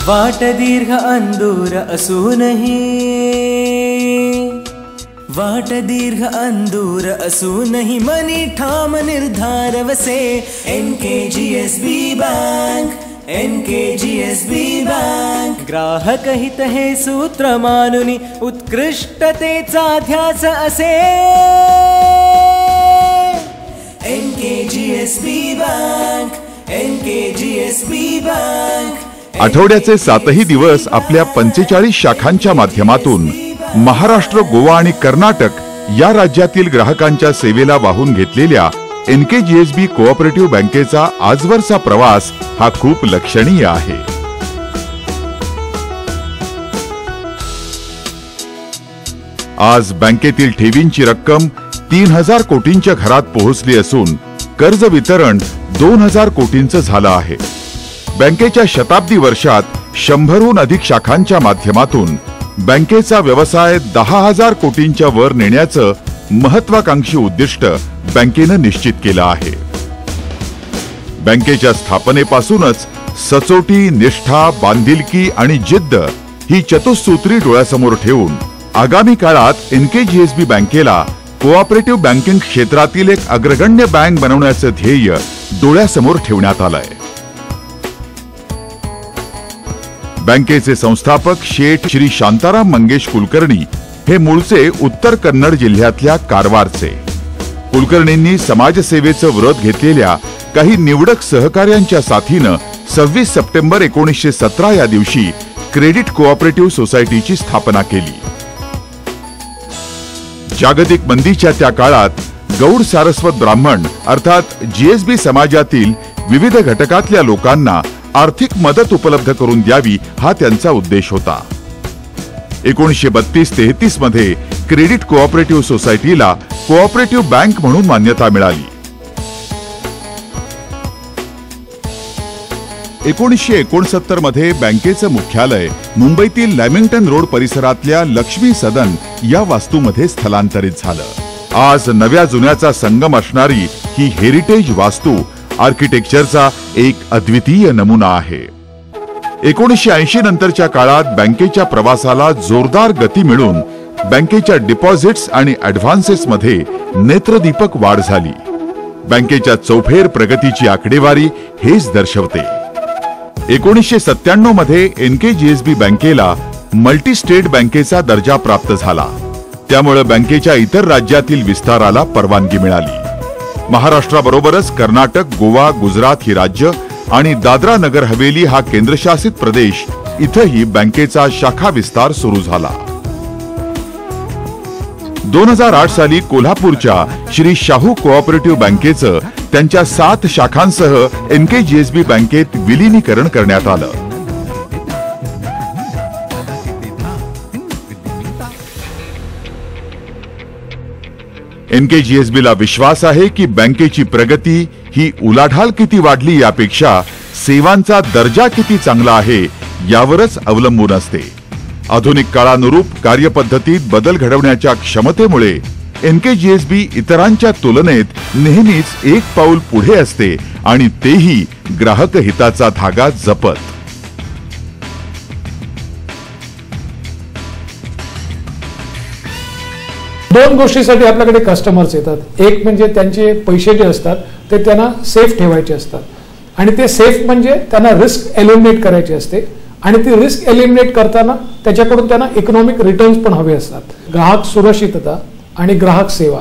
वाट दीर्घ अंदूर असूनही, वाट दीर्घ अंदूर असूनही मनी ठाम निर्धार वसे. NKGSB bank, NKGSB bank. ग्राहक हित हे सूत्र मानुनी उत्कृष्टतेचा ध्यास असे. NKGSB bank, NKGSB bank. आठवड्याचे 7ही दिवस आपल्या 45 शाखांच्या माध्यमातून महाराष्ट्र, गोवा आणि कर्नाटक या राज्यातील ग्राहकांच्या सेवेला वाहून घेतलेल्या NKGSB कोऑपरेटिव्ह बँकेचा आजवरचा प्रवास हा खूप लक्षणीय आहे. आज बँकेतील ठेवींची रक्कम 3000 कोटींच्या घरात पोहोचली असून कर्ज वितरण 2000 कोटींचं झालं आहे. बँकेच्या शताब्दी वर्षात 100हून अधिक शाखांच्या माध्यमातून बँकेचा व्यवसाय 10,000 कोटींच्या वर नेण्याचं महत्वाकांक्षी उद्दिष्ट बँकेनं निश्चित केलं आहे. बँकेच्या स्थापनेपासूनच सचोटी, निष्ठा, बांधिलकी आणि जिद्द ही चतुसूत्री डोळ्यासमोर ठेवून आगामी काळात NKGSB बँकेला कोऑपरेटिव्ह बँकिंग क्षेत्रातील एक अग्रगण्य बँक बनवण्याचं ध्येय डोळ्यासमोर ठेवण्यात आलंय. बँकेचे संस्थापक शेठ श्री शांताराम मंगेश कुलकर्णी हे मूळचे उत्तर कन्नड जिल्ह्यातल्या कारवारचे. कुलकर्णींनी समाजसेवेचं व्रत घेतलेल्या काही निवडक सहकार्यांच्या साथीनं 26 सप्टेंबर 1917 या दिवशी क्रेडिट कोऑपरेटिव्ह सोसायटीची स्थापना केली. जागतिक मंदीच्या त्या काळात गौड सारस्वत ब्राह्मण अर्थात GSB समाजातील विविध घटकातल्या लोकांना आर्थिक मदत उपलब्ध करून द्यावी हा त्यांचा उद्देश होता. 1932-33 मध्ये क्रेडिट कोऑपरेटिव्ह सोसायटीला कोऑपरेटिव्ह बँक म्हणून मान्यता मिळाली. 1969 मध्ये बँकेचं मुख्यालय मुंबईतील लॅमिंग्टन रोड परिसरातल्या लक्ष्मी सदन या वास्तूमध्ये स्थलांतरित झालं. आज नव्या जुन्याचा संगम असणारी ही हेरिटेज वास्तू आर्किटेक्चरचा एक अद्वितीय नमुना आहे. 1980 नंतरच्या काळात बँकेच्या प्रवासाला जोरदार गती मिळून बँकेच्या डिपॉझिट्स आणि ॲडव्हान्सेस मध्ये नेत्रदीपक वाढ झाली. बँकेच्या चौफेर प्रगतीची आकडेवारी हेच दर्शवते. 1997 मध्ये NKGSB बँकेला मल्टी स्टेट बँकेचा दर्जा प्राप्त झाला. त्यामुळे बँकेच्या इतर राज्यातील विस्ताराला परवानगी मिळाली. महाराष्ट्राबरोबरच कर्नाटक, गोवा, गुजरात ही राज्य आणि दादरा नगर हवेली हा केंद्रशासित प्रदेश इथंही बँकेचा शाखा विस्तार सुरू झाला. 2008 साली कोल्हापूरच्या श्री शाहू कोऑपरेटिव्ह बँकेचं त्यांच्या 7 शाखांसह NKGSB बँकेत विलीनीकरण करण्यात आलं. NKGSB ला विश्वास आहे की बँकेची प्रगती ही उलाढाल किती वाढली यापेक्षा सेवांचा दर्जा किती चांगला आहे यावरच अवलंबून असते. आधुनिक काळानुरूप कार्यपद्धतीत बदल घडवण्याच्या क्षमतेमुळे NKGSB इतरांच्या तुलनेत नेहमीच एक पाऊल पुढे असते आणि तेही ग्राहक हिताचा धागा जपत. दोन गोष्टीसाठी आपल्याकडे कस्टमर्स येतात. एक म्हणजे त्यांचे पैसे जे असतात ते त्यांना सेफ ठेवायचे असतात आणि ते सेफ म्हणजे त्यांना रिस्क एलिमिनेट करायची असते आणि ती रिस्क एलिमिनेट करताना त्याच्याकडून त्यांना इकॉनॉमिक रिटर्न्स पण हवे असतात. ग्राहक सुरक्षितता आणि ग्राहक सेवा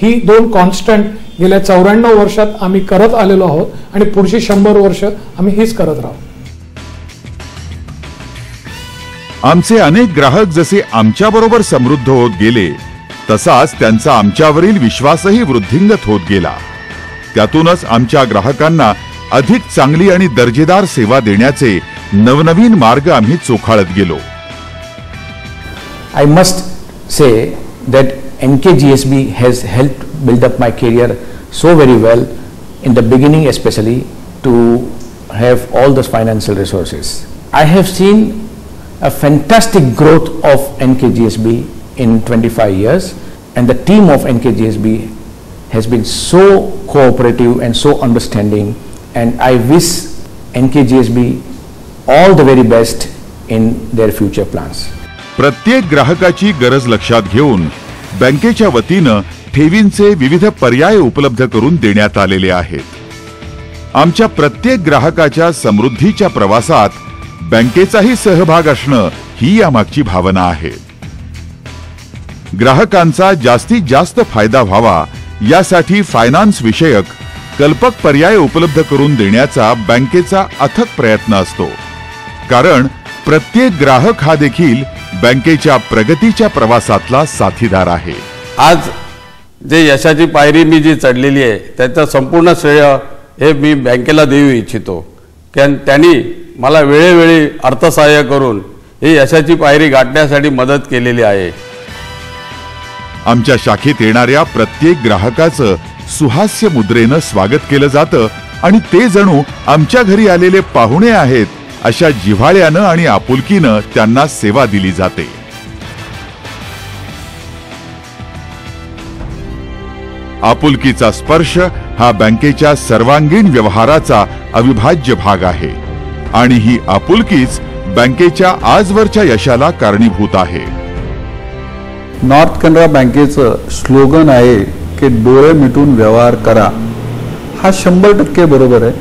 ही दोन कॉन्स्टंट गेल्या 94 वर्षात आम्ही करत आलेलो आहोत आणि पुढची 100 वर्ष आम्ही हीच करत राहू. आमचे अनेक ग्राहक जसे आमच्याबरोबर समृद्ध होत गेले तसाच त्यांचा आमच्यावरील विश्वासही वृद्धिंगत होत गेला. त्यातूनच आमच्या ग्राहकांना अधिक चांगली आणि दर्जेदार सेवा देण्याचे नवनवीन मार्ग आम्ही चोखाळत गेलो. I must say that NKGSB has helped build up my career so very well in the beginning, especially to have all those financial resources. I have seen a fantastic growth of NKGSB in 25 years, and the team of NKGSB has been so cooperative and so understanding, and I wish NKGSB all the very best in their future plans. प्रत्येक ग्राहकाची गरज लक्षात घेऊन बँकेच्या वतीनं ठेवींचे विविध पर्याय उपलब्ध करून देण्यात आलेले आहेत। आमच्या प्रत्येक ग्राहकाच्या समृद्धीच्या प्रवासात बँकेचाही सहभाग असणं ही यामागची भावना आहे। ग्राहकांचा जास्तीत जास्त फायदा व्हावा यासाठी फायनान्स विषयक कल्पक पर्याय उपलब्ध करून देण्याचा बँकेचा अथक प्रयत्न असतो, कारण प्रत्येक ग्राहक हा देखील बँकेच्या प्रगतीच्या प्रवासातला साथीदार आहे। आज जे यशाची पायरी मी जी चढलेली आहे त्याचं संपूर्ण श्रेय हे मी बँकेला देऊ इच्छितो, कारण त्यांनी मला वेळोवेळी अर्थसहाय्य करून ही यशाची पायरी गाठण्यासाठी मदत केलेली आहे। आमच्या शाखेत येणाऱ्या प्रत्येक ग्राहकाचं सुहास्य मुद्रेनं स्वागत केलं जातं आणि ते जणू आमच्या घरी आलेले पाहुणे आहेत अशा जिव्हाळ्यानं आणि आपुलकीनं त्यांना सेवा दिली जाते। आपुलकीचा स्पर्श हा बँकेच्या सर्वांगीण व्यवहाराचा अविभाज्य भाग आहे आणि ही आपुलकीच बँकेच्या आजवरच्या यशाला कारणीभूत आहे। नॉर्थ कॅनरा बँकेचं स्लोगन आहे की डोळे मिटून व्यवहार करा। हा 100% बरोबर आहे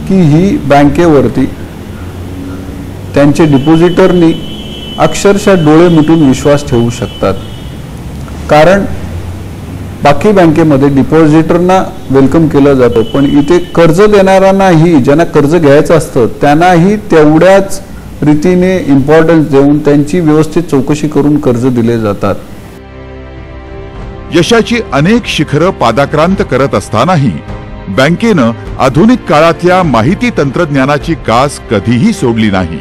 की ही बँकेवरती त्यांचे डिपॉझिटरनी अक्षरशः डोळे मिटून विश्वास ठेवू शकतात, कारण बाकी बँकेमध्ये डिपॉझिटरना वेलकम केलं जातं, पण इथे कर्ज देणाऱ्यांनाही, ज्यांना कर्ज घ्यायचं असतं त्यांनाही तेवढ्याच रीतीने इम्पॉर्टन्स देऊन त्यांची व्यवस्थित चौकशी करून कर्ज दिले जातात। यशाची अनेक शिखरं पादाक्रांत करत असतानाही बँकेनं आधुनिक काळातल्या माहिती तंत्रज्ञानाची कास कधीही सोडली नाही।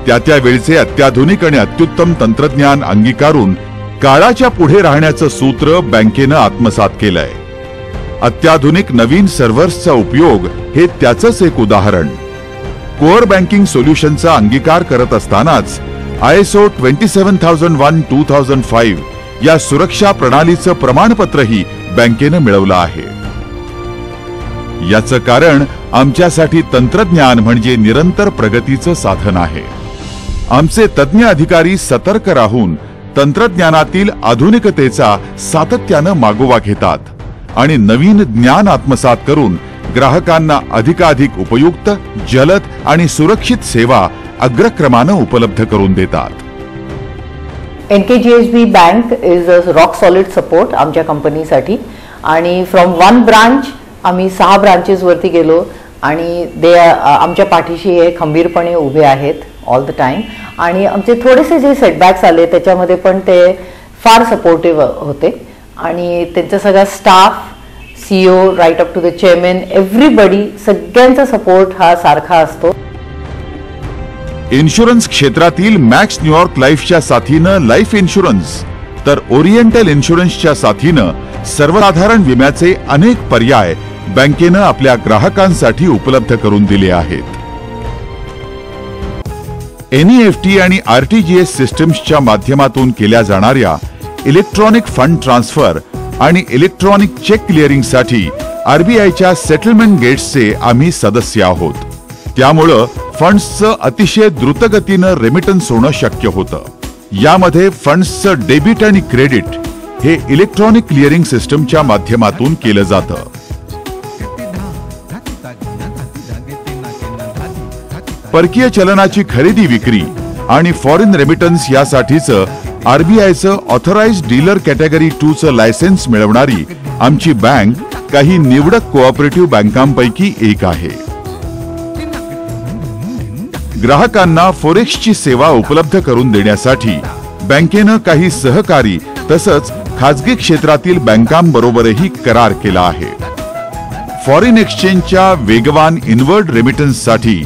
त्या वेळचे अत्याधुनिक आणि अत्युत्तम तंत्रज्ञान अंगीकारून काळाच्या पुढे राहण्याचं सूत्र बँकेनं आत्मसात केलंय। अत्याधुनिक नवीन सर्व्हर्सचा उपयोग हे त्याचंच एक उदाहरण। कोअर बँकिंग सोल्युशनचा अंगीकार करत असतानाच ISO 27001-2005 या सुरक्षा प्रणालीचं प्रमाणपत्रही बँकेनं मिळवलं आहे। याचं कारण आमच्यासाठी तंत्रज्ञान म्हणजे निरंतर प्रगतीचं साधन आहे। आमचे तज्ञ अधिकारी सतर्क राहून तंत्रज्ञानातील आधुनिकतेचा सातत्यानं मागोवा घेतात आणि नवीन ज्ञान आत्मसात करून ग्राहकांना अधिकाधिक उपयुक्त, जलद आणि सुरक्षित सेवा अग्रक्रमानं उपलब्ध करून देतात। NKGSB bank is a rock solid support आमच्या कंपनीसाठी, आणि फ्रॉम 1 ब्रांच आम्ही 6 ब्रांचेस वरती गेलो आणि ते आमच्या पाठीशी हे खंबीरपणे उभे आहेत ऑल द टाइम। आणि आमचे थोडेसे जे सेटबॅक्स आले त्याच्यामध्ये पण ते फार सपोर्टिव्ह होते आणि त्यांचा सगळा staff, CEO right up to the chairman, everybody, सगळ्यांचा सपोर्ट हा सारखा असतो। इन्शुरन्स क्षेत्रातील मॅक्स न्यूयॉर्क लाईफच्या साथीनं लाईफ इन्शुरन्स, तर ओरिएंटल इन्शुरन्सच्या साथीनं सर्वसाधारण विम्याचे अनेक पर्याय बँकेनं आपल्या ग्राहकांसाठी उपलब्ध करून दिले आहेत। NEFT आणि RTGS सिस्टम्सच्या माध्यमातून केल्या जाणाऱ्या इलेक्ट्रॉनिक फंड ट्रान्सफर आणि इलेक्ट्रॉनिक चेक क्लिअरिंगसाठी RBIच्या सेटलमेंट गेट्सचे आम्ही सदस्य आहोत। त्यामुळं फंड्सचं अतिशय द्रुतगतीनं रेमिटन्स होणं शक्य होतं। यामध्ये फंड्सचं डेबिट आणि क्रेडिट हे इलेक्ट्रॉनिक क्लिअरिंग सिस्टमच्या माध्यमातून केलं जातं। परकीय चलनाची खरेदी विक्री आणि फॉरेन रेमिटन्स यासाठीचं RBIचं ऑथराइज्ड डीलर कॅटेगरी 2चं लायसेन्स मिळवणारी आमची बँक काही निवडक कोऑपरेटिव्ह बँकांपैकी एक आहे। ग्राहकांना फॉरेक्सची सेवा उपलब्ध करून देण्यासाठी बँकेनं काही सहकारी तसंच खाजगी क्षेत्रातील बँकांबरोबरही करार केला आहे। फॉरेन एक्सचेंजच्या वेगवान इनवर्ड रेमिटन्ससाठी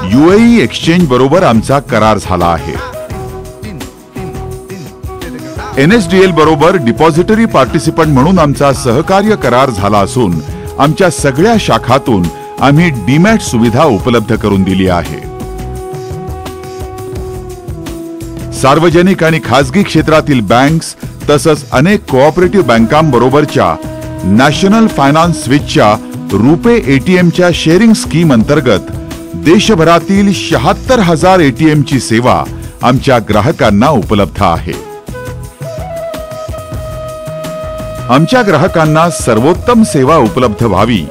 UAE एक्सचेंज बरोबर आमचा करार झाला आहे। NSDL बरोबर डिपॉझिटरी पार्टिसिपंट म्हणून आमचा सहकार्य करार झाला असून आमच्या सगळ्या शाखातून आम्ही डीमॅट सुविधा उपलब्ध करून दिली आहे। सार्वजनिक आणि खाजगी क्षेत्रातील बँक्स तसंच अनेक कोऑपरेटिव्ह बँकांबरोबरच्या नॅशनल फायनान्स स्विचच्या रुपे ATMच्या शेअरिंग स्कीम अंतर्गत देशभरातील 76,000 ATM ची सेवा आमच्या ग्राहकांना उपलब्ध आहे. आमच्या ग्राहकांना सर्वोत्तम सेवा उपलब्ध व्हावी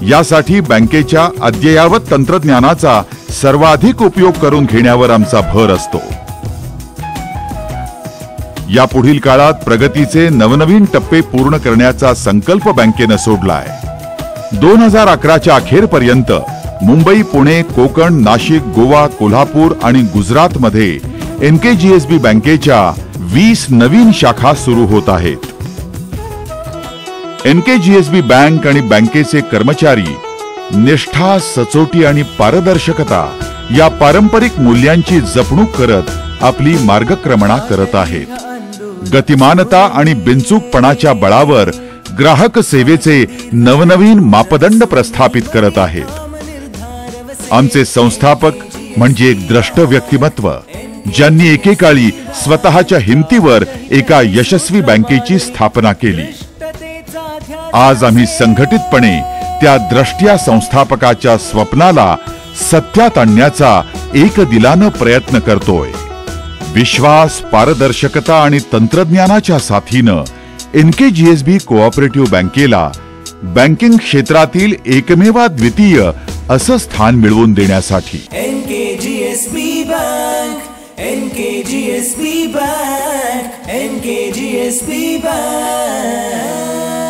यासाठी बँकेच्या अद्ययावत तंत्रज्ञानाचा सर्वाधिक उपयोग करून घेण्यावर आमचा भर असतो. यापुढील काळात प्रगतीचे नवनवीन टप्पे पूर्ण करण्याचा संकल्प बँकेनं सोडलाय. 2011च्या अखेरपर्यंत मुंबई, पुणे, कोकण, नाशिक, गोवा, कोल्हापूर आणि गुजरातमध्ये NKGSB बँकेच्या 20 नवीन शाखा सुरू होत आहेत. NKGSB बँक आणि बँकेचे कर्मचारी निष्ठा, सचोटी आणि पारदर्शकता या पारंपरिक मूल्यांची जपणूक करत आपली मार्गक्रमणा करत आहेत. गतिमानता आणि बिनचूकपणाच्या बळावर ग्राहक सेवेचे नवनवीन मापदंड प्रस्थापित करत आहेत. आमचे संस्थापक म्हणजे एक द्रष्ट व्यक्तिमत्व, ज्यांनी एकेकाळी स्वतःच्या हिमतीवर एका यशस्वी बँकेची स्थापना केली. आज आम्ही संघटितपणे त्या द्रष्ट्या संस्थापकाच्या स्वप्नाला सत्यात आणण्याचा एकदिलानं प्रयत्न करतोय. विश्वास, पारदर्शकता आणि तंत्रज्ञानाच्या साथीनं NKGSB कोऑपरेटिव्ह बँकेला बँकिंग क्षेत्रातील एकमेवाद्वितीय असं स्थान मिळवून देण्यासाठी NKGSB bank, NKGSB bank, NKGSB bank.